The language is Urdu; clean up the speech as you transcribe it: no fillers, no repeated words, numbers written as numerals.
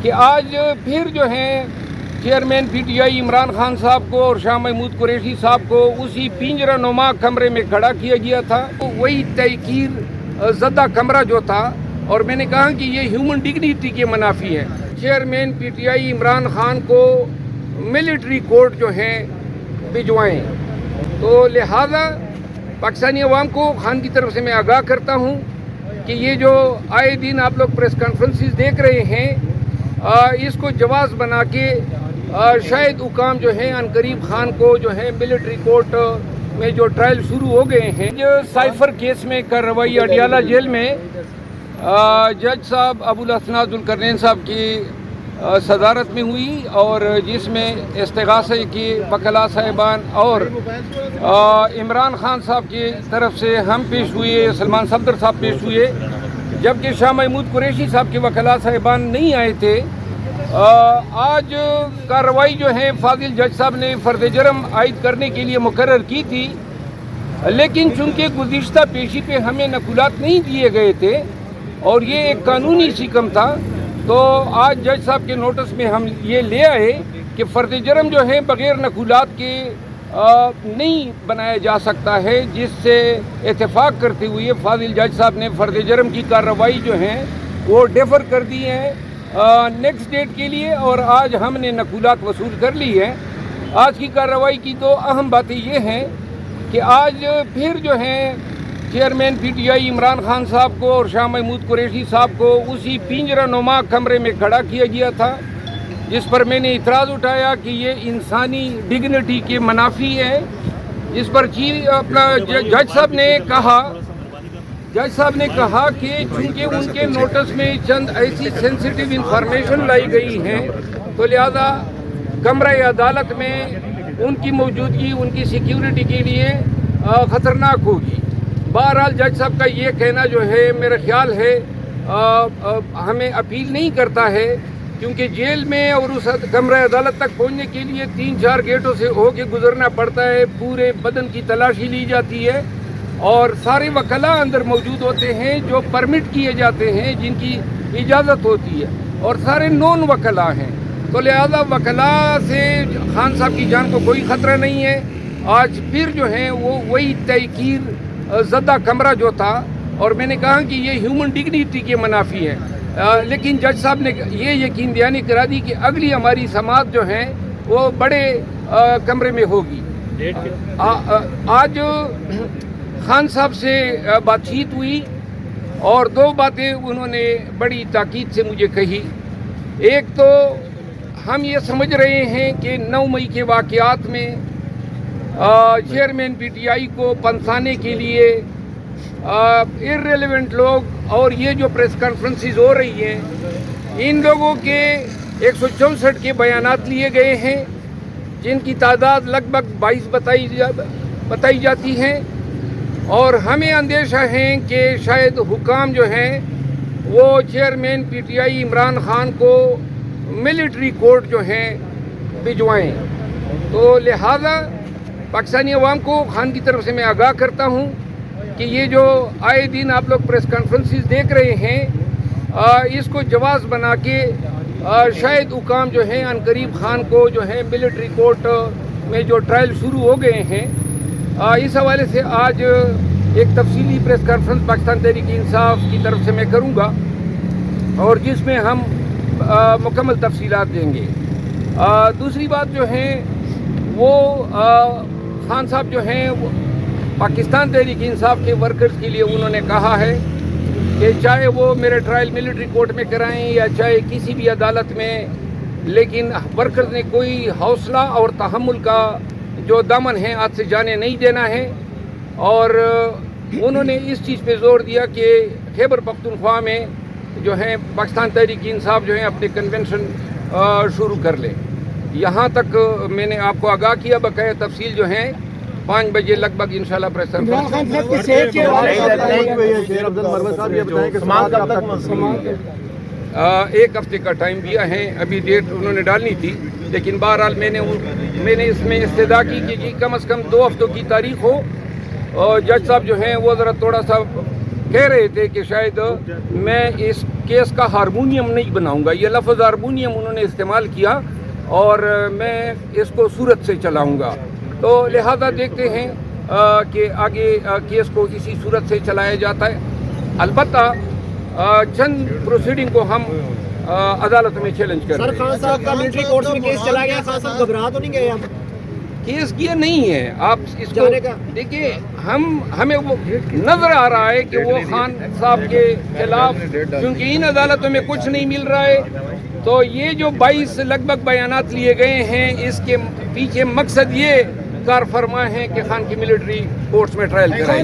کہ آج پھر جو ہیں chairman P T I Imran Khan صاحب کو اور شاہ محمود قریشی صاحب کو اسی پنجرہ نما کمرے میں کھڑا کیا گیا تھا. وہی تحقیر زدہ کمرہ جو تھا، اور میں نے کہا کہ یہ ہیومن ڈگنیٹی کے منافی ہے. Chairman P T I Imran Khan کو ملٹری کورٹ جو ہیں بھجوائیں. تو لہذا پاکستانی عوام کو خان کی طرف سے میں آگاہ کرتا ہوں کہ یہ جو آئے دن آپ لوگ پریس کانفرنسز دیکھ رہے ہیں، اس کو جواز بنا کے شاید حکام جو ہیں عنقریب خان کو جو ہے ملٹری کورٹ میں جو ٹرائل شروع ہو گئے ہیں. جو سائفر کیس میں کارروائی اڈیالہ جیل میں جج صاحب ابوالاسناد ذوالقرنین صاحب کی صدارت میں ہوئی، اور جس میں استغاثے کی وکلاء صاحبان اور عمران خان صاحب کی طرف سے ہم پیش ہوئے، سلمان صفدر صاحب پیش ہوئے، جبکہ شاہ محمود قریشی صاحب کے وکلاء صاحبان نہیں آئے تھے. آج کارروائی جو ہے فاضل جج صاحب نے فرد جرم عائد کرنے کے لیے مقرر کی تھی، لیکن چونکہ گزشتہ پیشی پہ ہمیں نقولات نہیں دیے گئے تھے اور یہ ایک قانونی سکم تھا، تو آج جج صاحب کے نوٹس میں ہم یہ لے آئے کہ فرد جرم جو ہے بغیر نقولات کے نہیں بنایا جا سکتا ہے، جس سے اتفاق کرتے ہوئے فاضل جج صاحب نے فرد جرم کی کارروائی جو ہیں وہ ڈیفر کر دی ہیں نیکسٹ ڈیٹ کے لیے، اور آج ہم نے نقولات وصول کر لی ہے. آج کی کارروائی کی دو اہم باتیں یہ ہیں کہ آج پھر جو ہیں chairman P T I Imran Khan صاحب کو اور شاہ محمود قریشی صاحب کو اسی پنجرہ نما کمرے میں کھڑا کیا گیا تھا، جس پر میں نے اعتراض اٹھایا کہ یہ انسانی ڈگنیٹی کے منافی ہے. جس پر جج صاحب نے کہا کہ چونکہ ان کے نوٹس میں چند ایسی سینسیٹیو انفارمیشن لائی گئی ہیں، تو لہذا کمرہ عدالت میں ان کی موجودگی ان کی سیکیورٹی کے لیے خطرناک ہوگی. بہرحال جج صاحب کا یہ کہنا جو ہے میرا خیال ہے ہمیں اپیل نہیں کرتا ہے، کیونکہ جیل میں اور اس کمرہ عدالت تک پہنچنے کے لیے 3-4 گیٹوں سے ہو کے گزرنا پڑتا ہے. پورے بدن کی تلاشی لی جاتی ہے اور سارے وکلاء اندر موجود ہوتے ہیں جو پرمٹ کیے جاتے ہیں، جن کی اجازت ہوتی ہے، اور سارے نون وکلاء ہیں. تو لہذا وکلاء سے خان صاحب کی جان کو کوئی خطرہ نہیں ہے. آج پھر جو ہیں وہ وہی تحقیر زدہ کمرہ جو تھا، اور میں نے کہا کہ یہ ہیومن ڈگنیٹی کے منافی ہے. لیکن جج صاحب نے یہ یقین دہانی کرا دی کہ اگلی ہماری سماعت جو ہیں وہ بڑے کمرے میں ہوگی. آج خان صاحب سے بات چیت ہوئی اور دو باتیں انہوں نے بڑی تاکید سے مجھے کہی. ایک تو ہم یہ سمجھ رہے ہیں کہ 9 مئی کے واقعات میں چیئرمین پی ٹی آئی کو پنسانے کے لیے ارریلیونٹ لوگ اور یہ جو پریس کانفرنسز ہو رہی ہیں، ان لوگوں کے 164 کے بیانات لیے گئے ہیں، جن کی تعداد لگ بھگ 22 بتائی جاتی ہیں. اور ہمیں اندیشہ ہے کہ شاید حکام جو ہیں وہ chairman P T I Imran Khan کو ملٹری کورٹ جو ہیں بھجوائیں. تو لہذا پاکستانی عوام کو خان کی طرف سے میں آگاہ کرتا ہوں کہ یہ جو آئے دن آپ لوگ پریس کانفرنسز دیکھ رہے ہیں، اس کو جواز بنا کے شاید حکام جو ہیں عنقریب خان کو جو ہے ملٹری کورٹ میں جو ٹرائل شروع ہو گئے ہیں، اس حوالے سے آج ایک تفصیلی پریس کانفرنس پاکستان تحریک انصاف کی طرف سے میں کروں گا، اور جس میں ہم مکمل تفصیلات دیں گے. دوسری بات جو ہے وہ خان صاحب جو ہیں پاکستان تحریک انصاف کے ورکرز کے لیے انہوں نے کہا ہے کہ چاہے وہ میرے ٹرائل ملٹری کورٹ میں کرائیں یا چاہے کسی بھی عدالت میں، لیکن ورکرز نے کوئی حوصلہ اور تحمل کا جو دامن ہے ہاتھ سے جانے نہیں دینا ہے. اور انہوں نے اس چیز پہ زور دیا کہ خیبر پختونخوا میں جو ہے پاکستان تحریک انصاف جو ہے اپنے کنونشن شروع کر لے. یہاں تک میں نے آپ کو آگاہ کیا. بقیہ تفصیل جو ہیں 5 بجے لگ بھگ انشاءاللہ پریس ایک ہفتے کا ٹائم دیا ہے. ابھی ڈیٹ انہوں نے ڈالنی تھی، لیکن بہرحال میں نے اس میں استدعا کی کہ جی کم از کم 2 ہفتوں کی تاریخ ہو. اور جج صاحب جو ہیں وہ ذرا تھوڑا سا کہہ رہے تھے کہ شاید میں اس کیس کا ہارمونیم نہیں بناؤں گا. یہ لفظ ہارمونیم انہوں نے استعمال کیا اور میں اس کو صورت سے چلاؤں گا. تو لہذا دیکھتے ہیں کہ آگے کیس کو اسی صورت سے چلایا جاتا ہے. البتہ چند پروسیڈنگ کو ہم عدالت میں چیلنج کر رہے ہیں. سر خان صاحب کا ملٹری کورٹس میں کیس چلا گیا, خان صاحب گھبرا تو نہیں گئے آپ؟ کیس کیا نہیں ہے, آپ اس کو دیکھیے. ہمیں وہ نظر آ رہا ہے کہ وہ خان صاحب کے خلاف کیونکہ ان عدالتوں میں کچھ نہیں مل رہا ہے, تو یہ جو 22 لگ بھگ بیانات لیے گئے ہیں اس کے پیچھے مقصد یہ کار فرما ہے کہ خان کی ملٹری کورٹس میں ٹرائل کرائے.